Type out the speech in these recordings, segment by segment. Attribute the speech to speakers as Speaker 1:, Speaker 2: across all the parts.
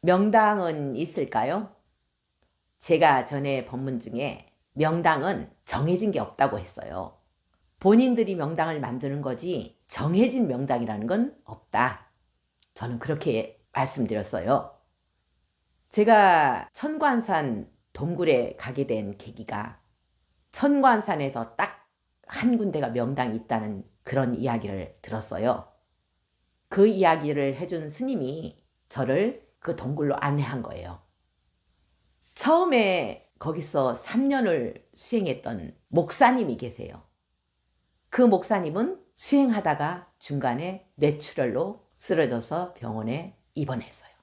Speaker 1: 명당은 있을까요? 제가 전에 법문 중에 명당은 정해진 게 없다고 했어요. 본인들이 명당을 만드는 거지 정해진 명당이라는 건 없다. 저는 그렇게 말씀드렸어요. 제가 천관산 동굴에 가게 된 계기가 천관산에서 딱 한 군데가 명당이 있다는 그런 이야기를 들었어요. 그 이야기를 해준 스님이 저를 그 동굴로 안내한 거예요. 처음에 거기서 3년을 수행했던 목사님이 계세요. 그 목사님은 수행하다가 중간에 뇌출혈로 쓰러져서 병원에 입원했어요.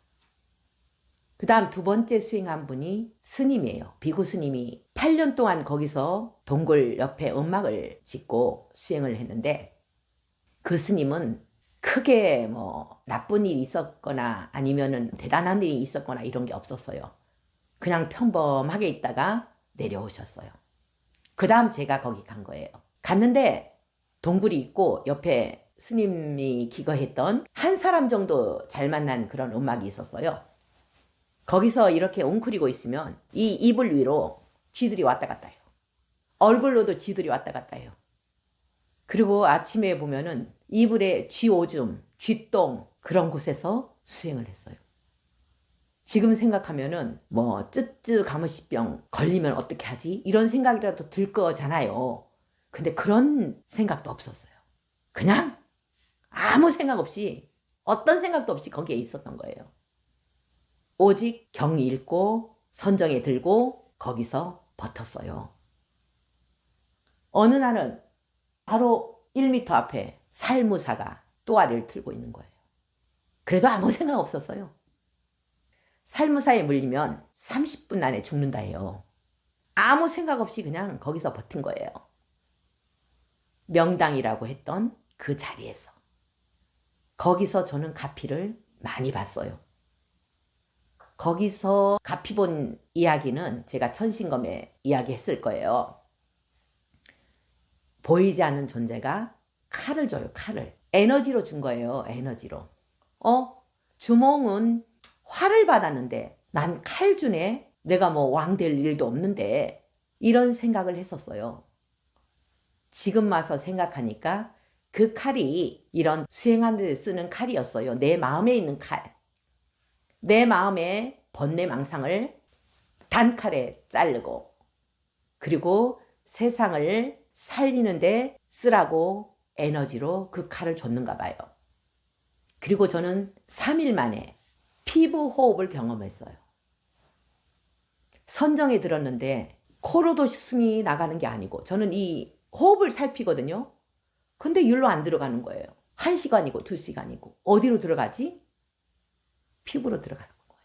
Speaker 1: 그 다음 두 번째 수행한 분이 스님이에요. 비구 스님이 8년 동안 거기서 동굴 옆에 음막을 짓고 수행을 했는데 그 스님은 크게 뭐 나쁜 일이 있었거나 아니면은 대단한 일이 있었거나 이런 게 없었어요. 그냥 평범하게 있다가 내려오셨어요. 그 다음 제가 거기 간 거예요. 갔는데 동굴이 있고 옆에 스님이 기거했던 한 사람 정도 잘 만난 그런 음악이 있었어요. 거기서 이렇게 웅크리고 있으면 이 이불 위로 쥐들이 왔다 갔다 해요. 얼굴로도 쥐들이 왔다 갔다 해요. 그리고 아침에 보면은 이불에 쥐 오줌, 쥐똥 그런 곳에서 수행을 했어요. 지금 생각하면은 뭐 쯔쯔 가무시병 걸리면 어떻게 하지? 이런 생각이라도 들 거잖아요. 근데 그런 생각도 없었어요. 그냥 아무 생각 없이 어떤 생각도 없이 거기에 있었던 거예요. 오직 경 읽고 선정에 들고 거기서 버텼어요. 어느 날은 바로 1m 앞에 살무사가 또아리를 틀고 있는 거예요. 그래도 아무 생각 없었어요. 살무사에 물리면 30분 안에 죽는다 해요. 아무 생각 없이 그냥 거기서 버틴 거예요. 명당이라고 했던 그 자리에서. 거기서 저는 가피를 많이 봤어요. 거기서 가피 본 이야기는 제가 천신검에 이야기했을 거예요. 보이지 않는 존재가 칼을 줘요, 칼을. 에너지로 준 거예요, 에너지로. 주몽은 화를 받았는데 난 칼 주네? 내가 뭐 왕 될 일도 없는데 이런 생각을 했었어요. 지금 와서 생각하니까 그 칼이 이런 수행하는 데 쓰는 칼이었어요. 내 마음에 있는 칼. 내 마음의 번뇌망상을 단칼에 자르고 그리고 세상을 살리는데 쓰라고 에너지로 그 칼을 줬는가 봐요. 그리고 저는 3일 만에 피부 호흡을 경험했어요. 선정에 들었는데 코로도 숨이 나가는 게 아니고 저는 이 호흡을 살피거든요. 근데 일로 안 들어가는 거예요. 1시간이고 2시간이고 어디로 들어가지? 피부로 들어가는 거예요.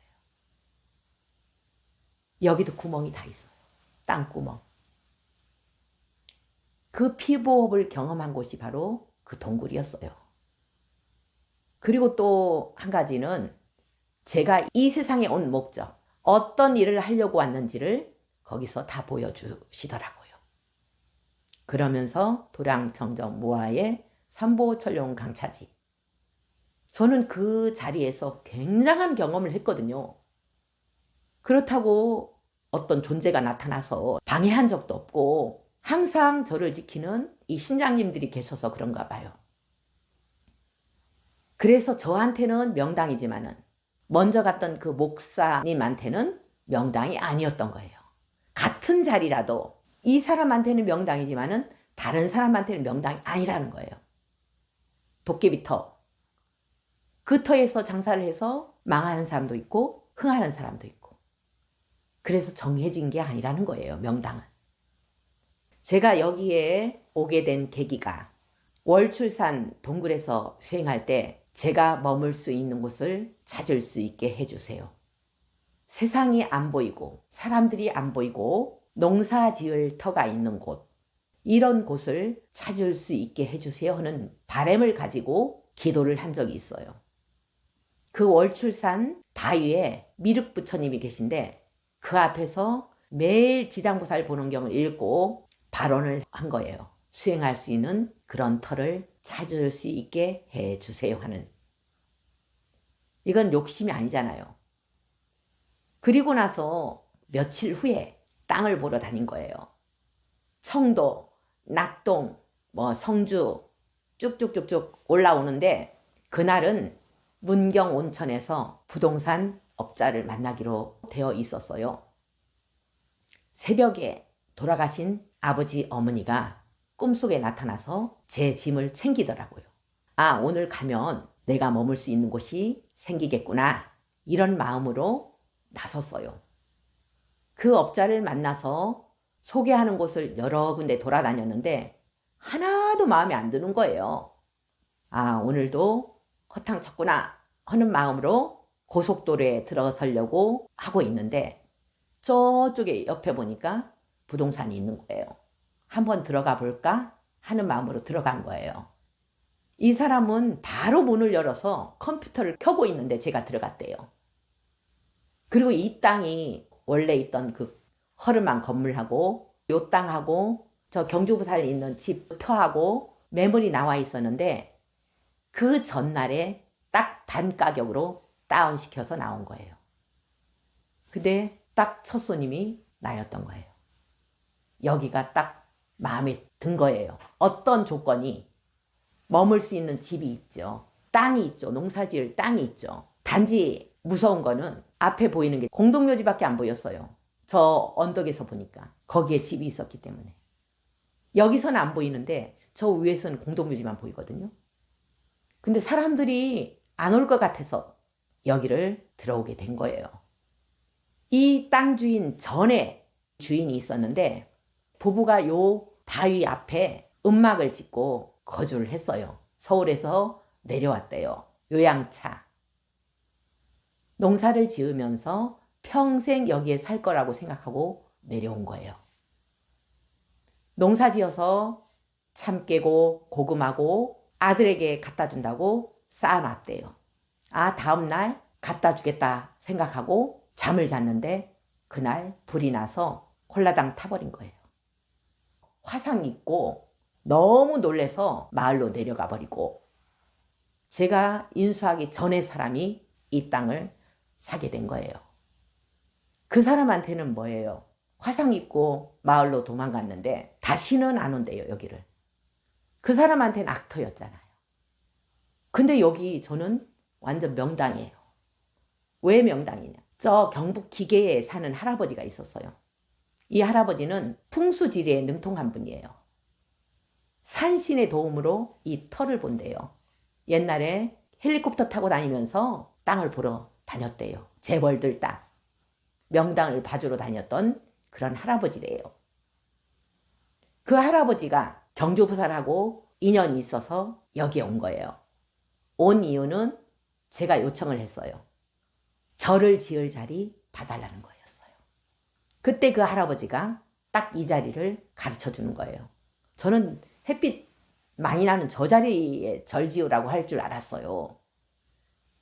Speaker 1: 여기도 구멍이 다 있어요. 땅구멍. 그 피부호흡을 경험한 곳이 바로 그 동굴이었어요. 그리고 또 한 가지는 제가 이 세상에 온 목적, 어떤 일을 하려고 왔는지를 거기서 다 보여주시더라고요. 그러면서 도량정정 무아의 삼보철용 강차지. 저는 그 자리에서 굉장한 경험을 했거든요. 그렇다고 어떤 존재가 나타나서 방해한 적도 없고 항상 저를 지키는 이 신장님들이 계셔서 그런가 봐요. 그래서 저한테는 명당이지만은 먼저 갔던 그 목사님한테는 명당이 아니었던 거예요. 같은 자리라도 이 사람한테는 명당이지만은 다른 사람한테는 명당이 아니라는 거예요. 도깨비터. 그 터에서 장사를 해서 망하는 사람도 있고 흥하는 사람도 있고. 그래서 정해진 게 아니라는 거예요, 명당은. 제가 여기에 오게 된 계기가 월출산 동굴에서 수행할 때 제가 머물 수 있는 곳을 찾을 수 있게 해주세요. 세상이 안 보이고 사람들이 안 보이고 농사 지을 터가 있는 곳, 이런 곳을 찾을 수 있게 해주세요 하는 바람을 가지고 기도를 한 적이 있어요. 그 월출산 바위에 미륵부처님이 계신데 그 앞에서 매일 지장보살 보는경을 읽고 발언을 한 거예요. 수행할 수 있는 그런 터를 찾을 수 있게 해주세요 하는. 이건 욕심이 아니잖아요. 그리고 나서 며칠 후에 땅을 보러 다닌 거예요. 청도, 낙동, 성주 쭉쭉쭉쭉 올라오는데 그날은 문경 온천에서 부동산 업자를 만나기로 되어 있었어요. 새벽에 돌아가신 아버지 어머니가 꿈속에 나타나서 제 짐을 챙기더라고요. 아, 오늘 가면 내가 머물 수 있는 곳이 생기겠구나. 이런 마음으로 나섰어요. 그 업자를 만나서 소개하는 곳을 여러 군데 돌아다녔는데 하나도 마음에 안 드는 거예요. 아, 오늘도 허탕 쳤구나 하는 마음으로 고속도로에 들어서려고 하고 있는데 저쪽에 옆에 보니까 부동산이 있는 거예요. 한번 들어가 볼까 하는 마음으로 들어간 거예요. 이 사람은 바로 문을 열어서 컴퓨터를 켜고 있는데 제가 들어갔대요. 그리고 이 땅이 원래 있던 그 허름한 건물하고 요 땅하고 저 경주부산에 있는 집 터하고 매물이 나와 있었는데 그 전날에 딱 반 가격으로 다운시켜서 나온 거예요. 근데 딱 첫 손님이 나였던 거예요. 여기가 딱 마음에 든 거예요. 어떤 조건이 머물 수 있는 집이 있죠. 땅이 있죠. 농사지을 땅이 있죠. 단지 무서운 거는 앞에 보이는 게 공동묘지밖에 안 보였어요. 저 언덕에서 보니까 거기에 집이 있었기 때문에. 여기서는 안 보이는데 저 위에서는 공동묘지만 보이거든요. 근데 사람들이 안 올 것 같아서 여기를 들어오게 된 거예요. 이 땅 주인 전에 주인이 있었는데 부부가 요 바위 앞에 음막을 짓고 거주를 했어요. 서울에서 내려왔대요. 요양차. 농사를 지으면서 평생 여기에 살 거라고 생각하고 내려온 거예요. 농사 지어서 참 깨고 고구마고 아들에게 갖다 준다고 쌓아놨대요. 아, 다음날 갖다 주겠다 생각하고 잠을 잤는데 그날 불이 나서 홀라당 타버린 거예요. 화상 입고 너무 놀래서 마을로 내려가 버리고 제가 인수하기 전에 사람이 이 땅을 사게 된 거예요. 그 사람한테는 뭐예요? 화상 입고 마을로 도망갔는데 다시는 안 온대요, 여기를. 그 사람한테는 악터였잖아요. 근데 여기 저는 완전 명당이에요. 왜 명당이냐? 저 경북 기계에 사는 할아버지가 있었어요. 이 할아버지는 풍수지리에 능통한 분이에요. 산신의 도움으로 이 터를 본대요. 옛날에 헬리콥터 타고 다니면서 땅을 보러 다녔대요. 재벌들 땅. 명당을 봐주러 다녔던 그런 할아버지래요. 그 할아버지가 경주부산하고 인연이 있어서 여기에 온 거예요. 온 이유는 제가 요청을 했어요. 절을 지을 자리 봐달라는 거였어요. 그때 그 할아버지가 딱 이 자리를 가르쳐 주는 거예요. 저는 햇빛 많이 나는 저 자리에 절 지으라고 할 줄 알았어요.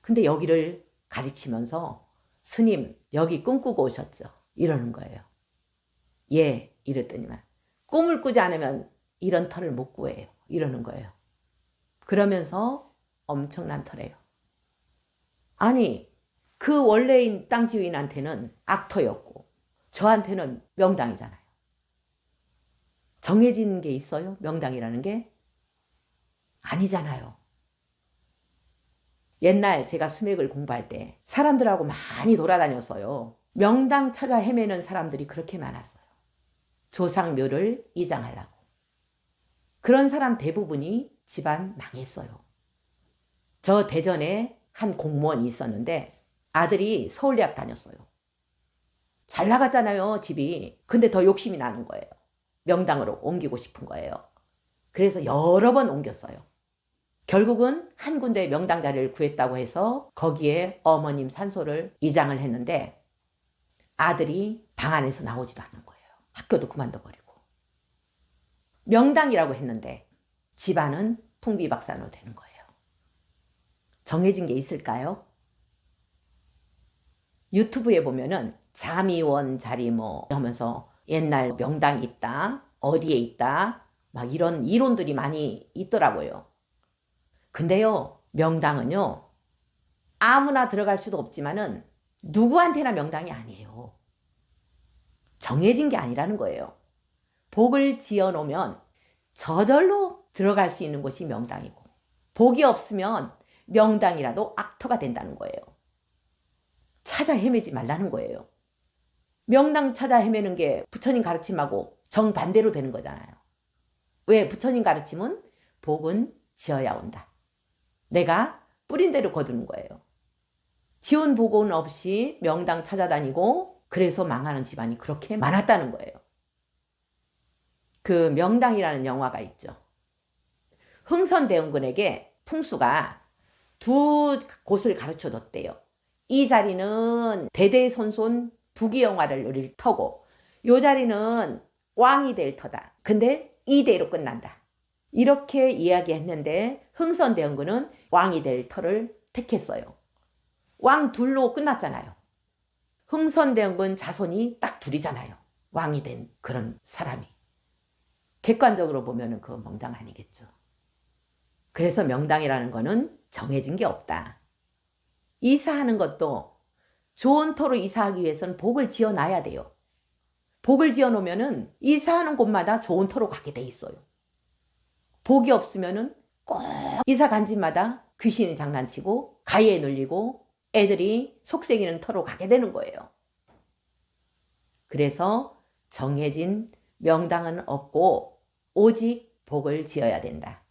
Speaker 1: 근데 여기를 가르치면서 스님 여기 꿈꾸고 오셨죠? 이러는 거예요. 예, 이랬더니만 꿈을 꾸지 않으면 이런 터를 못 구해요. 이러는 거예요. 그러면서 엄청난 터래요. 아니, 그 원래인 땅 주인한테는 악터였고 저한테는 명당이잖아요. 정해진 게 있어요? 명당이라는 게? 아니잖아요. 옛날 제가 수맥을 공부할 때 사람들하고 많이 돌아다녔어요. 명당 찾아 헤매는 사람들이 그렇게 많았어요. 조상묘를 이장하려고. 그런 사람 대부분이 집안 망했어요. 저 대전에 한 공무원이 있었는데 아들이 서울대학 다녔어요. 잘 나갔잖아요, 집이. 근데 더 욕심이 나는 거예요. 명당으로 옮기고 싶은 거예요. 그래서 여러 번 옮겼어요. 결국은 한 군데 명당 자리를 구했다고 해서 거기에 어머님 산소를 이장을 했는데 아들이 방 안에서 나오지도 않는 거예요. 학교도 그만둬버리고. 명당이라고 했는데 집안은 풍비박산으로 되는 거예요. 정해진 게 있을까요? 유튜브에 보면은 잠이원 자리 뭐 하면서 옛날 명당이 있다, 어디에 있다, 막 이런 이론들이 많이 있더라고요. 근데요, 명당은요, 아무나 들어갈 수도 없지만은 누구한테나 명당이 아니에요. 정해진 게 아니라는 거예요. 복을 지어 놓으면 저절로 들어갈 수 있는 곳이 명당이고, 복이 없으면 명당이라도 악터가 된다는 거예요. 찾아 헤매지 말라는 거예요. 명당 찾아 헤매는 게 부처님 가르침하고 정반대로 되는 거잖아요. 왜? 부처님 가르침은 복은 지어야 온다. 내가 뿌린 대로 거두는 거예요. 지은 복은 없이 명당 찾아다니고 그래서 망하는 집안이 그렇게 많았다는 거예요. 그 명당이라는 영화가 있죠. 흥선대원군에게 풍수가 두 곳을 가르쳐 줬대요. 이 자리는 대대손손 부귀영화를 누릴 터고 이 자리는 왕이 될 터다. 근데 이대로 끝난다. 이렇게 이야기했는데 흥선대원군은 왕이 될 터를 택했어요. 왕 둘로 끝났잖아요. 흥선대원군 자손이 딱 둘이잖아요. 왕이 된 그런 사람이. 객관적으로 보면 그건 명당 아니겠죠. 그래서 명당이라는 거는 정해진 게 없다. 이사하는 것도 좋은 터로 이사하기 위해서는 복을 지어놔야 돼요. 복을 지어놓으면 이사하는 곳마다 좋은 터로 가게 돼 있어요. 복이 없으면 꼭 이사 간 집마다 귀신이 장난치고 가위에 눌리고 애들이 속썩이는 터로 가게 되는 거예요. 그래서 정해진 명당은 없고 오직 복을 지어야 된다.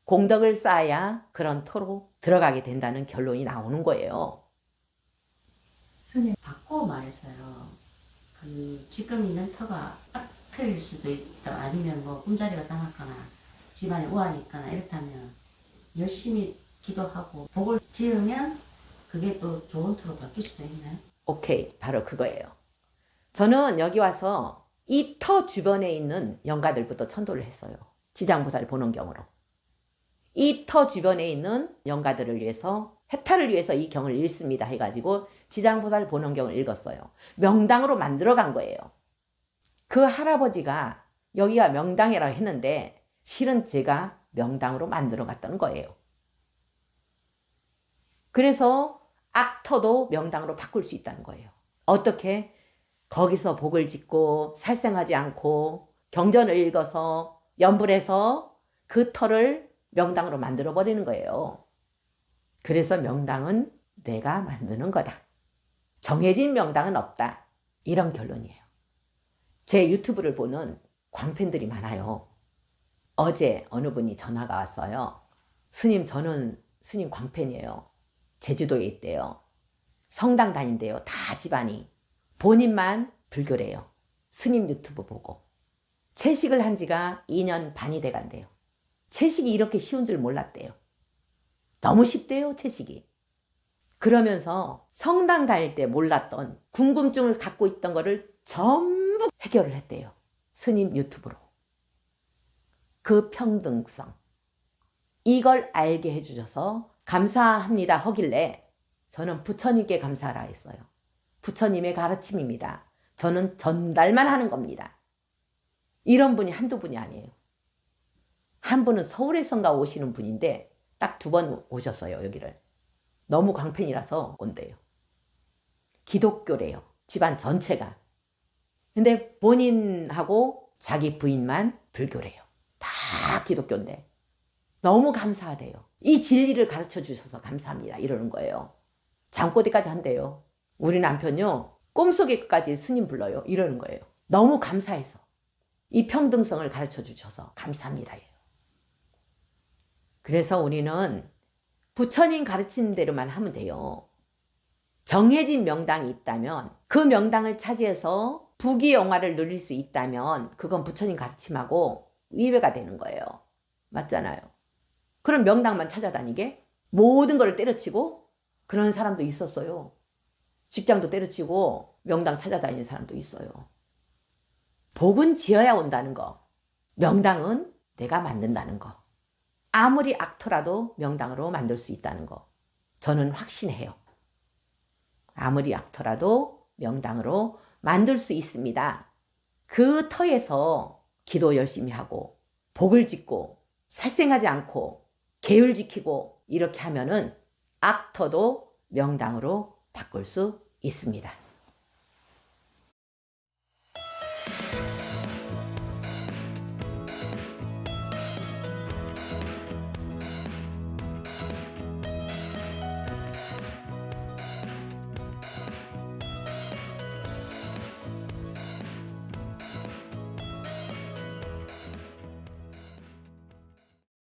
Speaker 1: 공덕을 쌓아야 그런 터로 들어가게 된다는 결론이 나오는 거예요.
Speaker 2: 스님, 바꿔 말해서요. 그 지금 있는 터가 악터일 수도 있다. 아니면 뭐 꿈자리가 상하거나 집안에 우환이 있거나 이렇다면 열심히 기도하고 복을 지으면 그게 또 좋은 터로 바뀔 수도 있나요?
Speaker 1: 오케이, 바로 그거예요. 저는 여기 와서 이 터 주변에 있는 영가들부터 천도를 했어요. 지장보살 본원경으로. 이 터 주변에 있는 영가들을 위해서 해탈을 위해서 이 경을 읽습니다 해가지고 지장보살 본원경을 읽었어요. 명당으로 만들어 간 거예요. 그 할아버지가 여기가 명당이라고 했는데 실은 제가 명당으로 만들어 갔다는 거예요. 그래서 악터도 명당으로 바꿀 수 있다는 거예요. 어떻게? 거기서 복을 짓고 살생하지 않고 경전을 읽어서 연불해서 그 터를 명당으로 만들어 버리는 거예요. 그래서 명당은 내가 만드는 거다. 정해진 명당은 없다. 이런 결론이에요. 제 유튜브를 보는 광팬들이 많아요. 어제 어느 분이 전화가 왔어요. 스님, 저는 스님 광팬이에요. 제주도에 있대요. 성당 다닌대요. 다 집안이. 본인만 불교래요. 스님 유튜브 보고. 채식을 한 지가 2년 반이 돼간대요. 채식이 이렇게 쉬운 줄 몰랐대요. 너무 쉽대요, 채식이. 그러면서 성당 다닐 때 몰랐던 궁금증을 갖고 있던 거를 전부 해결을 했대요. 스님 유튜브로. 그 평등성. 이걸 알게 해주셔서 감사합니다 하길래 저는 부처님께 감사하라 했어요. 부처님의 가르침입니다. 저는 전달만 하는 겁니다. 이런 분이 한두 분이 아니에요. 한 분은 서울에선가 오시는 분인데 딱 2번 오셨어요, 여기를. 너무 광팬이라서 온대요. 기독교래요. 집안 전체가. 근데 본인하고 자기 부인만 불교래요. 다 기독교인데. 너무 감사하대요. 이 진리를 가르쳐 주셔서 감사합니다. 이러는 거예요. 잠꼬대까지 한대요. 우리 남편요. 꿈속에까지 스님 불러요. 이러는 거예요. 너무 감사해서. 이 평등성을 가르쳐 주셔서 감사합니다. 그래서 우리는 부처님 가르친 대로만 하면 돼요. 정해진 명당이 있다면 그 명당을 차지해서 부귀영화를 누릴 수 있다면 그건 부처님 가르침하고 위배가 되는 거예요. 맞잖아요. 그럼 명당만 찾아다니게 모든 걸 때려치고 그런 사람도 있었어요. 직장도 때려치고 명당 찾아다니는 사람도 있어요. 복은 지어야 온다는 거. 명당은 내가 만든다는 거. 아무리 악터라도 명당으로 만들 수 있다는 거. 저는 확신해요. 아무리 악터라도 명당으로 만들 수 있습니다. 그 터에서 기도 열심히 하고 복을 짓고 살생하지 않고 계율 지키고 이렇게 하면은 악터도 명당으로 바꿀 수 있습니다.